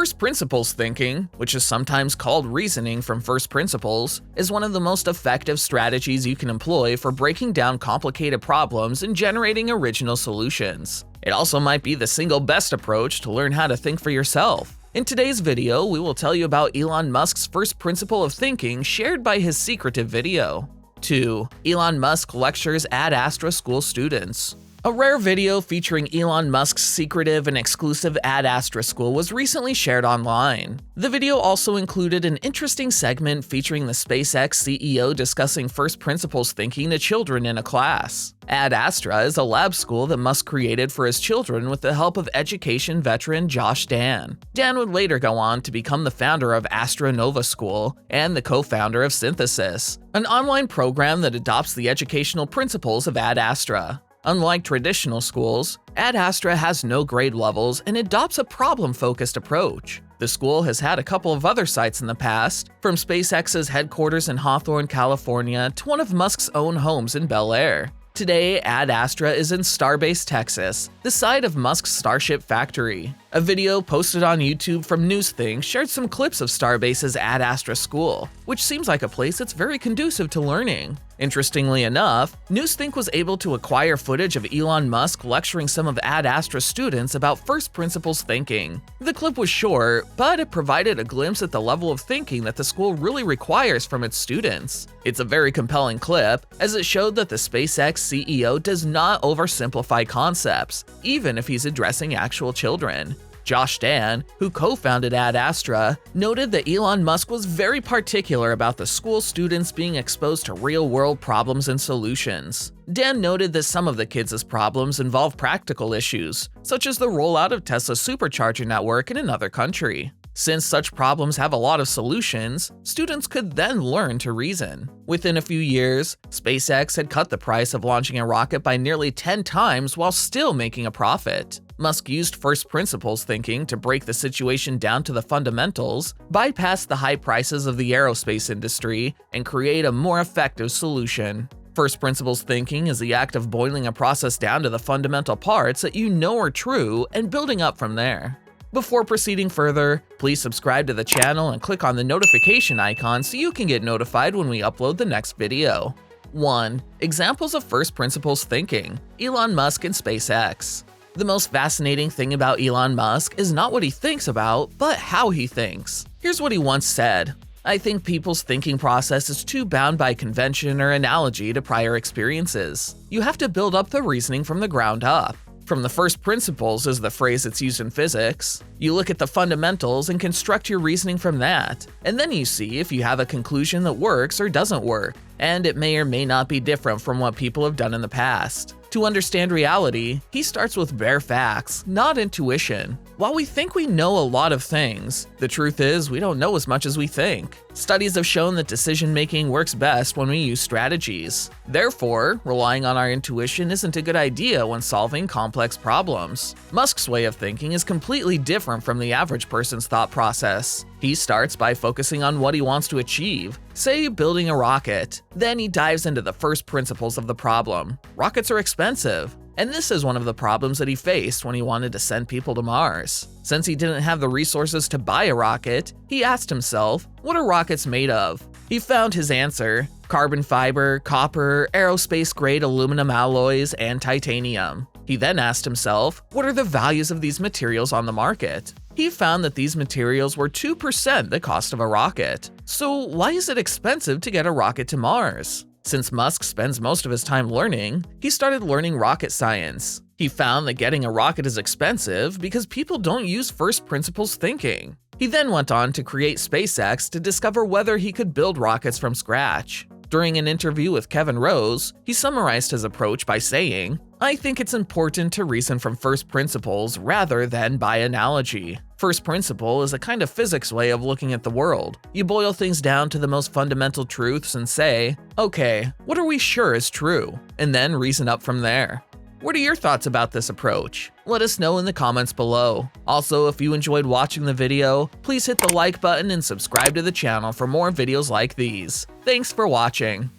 First principles thinking, which is sometimes called reasoning from first principles, is one of the most effective strategies you can employ for breaking down complicated problems and generating original solutions. It also might be the single best approach to learn how to think for yourself. In today's video, we will tell you about Elon Musk's first principle of thinking shared by his Secretive video. 2. Elon Musk lectures Ad Astra school students. A rare video featuring Elon Musk's secretive and exclusive Ad Astra school was recently shared online. The video also included an interesting segment featuring the SpaceX CEO discussing first principles thinking to children in a class. Ad Astra is a lab school that Musk created for his children with the help of education veteran Josh Dan. Dan would later go on to become the founder of Astra Nova School and the co-founder of Synthesis, an online program that adopts the educational principles of Ad Astra. Unlike traditional schools, Ad Astra has no grade levels and adopts a problem-focused approach. The school has had a couple of other sites in the past, from SpaceX's headquarters in Hawthorne, California, to one of Musk's own homes in Bel-Air. Today, Ad Astra is in Starbase, Texas, the site of Musk's Starship factory. A video posted on YouTube from Newsthink shared some clips of Starbase's Ad Astra school, which seems like a place that's very conducive to learning. Interestingly enough, Newsthink was able to acquire footage of Elon Musk lecturing some of Ad Astra's students about first principles thinking. The clip was short, but it provided a glimpse at the level of thinking that the school really requires from its students. It's a very compelling clip, as it showed that the SpaceX CEO does not oversimplify concepts, even if he's addressing actual children. Josh Dan, who co-founded Ad Astra, noted that Elon Musk was very particular about the school students being exposed to real-world problems and solutions. Dan noted that some of the kids' problems involve practical issues, such as the rollout of Tesla's Supercharger network in another country. Since such problems have a lot of solutions, students could then learn to reason. Within a few years, SpaceX had cut the price of launching a rocket by nearly 10 times while still making a profit. Musk used first principles thinking to break the situation down to the fundamentals, bypass the high prices of the aerospace industry, and create a more effective solution. First principles thinking is the act of boiling a process down to the fundamental parts that you know are true and building up from there. Before proceeding further, please subscribe to the channel and click on the notification icon so you can get notified when we upload the next video. 1. Examples of first principles thinking. Elon Musk and SpaceX. The most fascinating thing about Elon Musk is not what he thinks about, but how he thinks. Here's what he once said: "I think people's thinking process is too bound by convention or analogy to prior experiences. You have to build up the reasoning from the ground up. From the first principles is the phrase that's used in physics. You look at the fundamentals and construct your reasoning from that, and then you see if you have a conclusion that works or doesn't work, and it may or may not be different from what people have done in the past. To understand reality, he starts with bare facts, not intuition. While we think we know a lot of things, the truth is we don't know as much as we think. Studies have shown that decision-making works best when we use strategies. Therefore, relying on our intuition isn't a good idea when solving complex problems." Musk's way of thinking is completely different from the average person's thought process. He starts by focusing on what he wants to achieve, say building a rocket. Then he dives into the first principles of the problem. Rockets are expensive, and this is one of the problems that he faced when he wanted to send people to Mars. Since he didn't have the resources to buy a rocket, he asked himself, what are rockets made of? He found his answer: carbon fiber, copper, aerospace-grade aluminum alloys, and titanium. He then asked himself, what are the values of these materials on the market? He found that these materials were 2% the cost of a rocket. So why is it expensive to get a rocket to Mars? Since Musk spends most of his time learning, he started learning rocket science. He found that getting a rocket is expensive because people don't use first principles thinking. He then went on to create SpaceX to discover whether he could build rockets from scratch. During an interview with Kevin Rose, he summarized his approach by saying, "I think it's important to reason from first principles rather than by analogy. First principle is a kind of physics way of looking at the world. You boil things down to the most fundamental truths and say, okay, what are we sure is true? And then reason up from there." What are your thoughts about this approach? Let us know in the comments below. Also, if you enjoyed watching the video, please hit the like button and subscribe to the channel for more videos like these. Thanks for watching.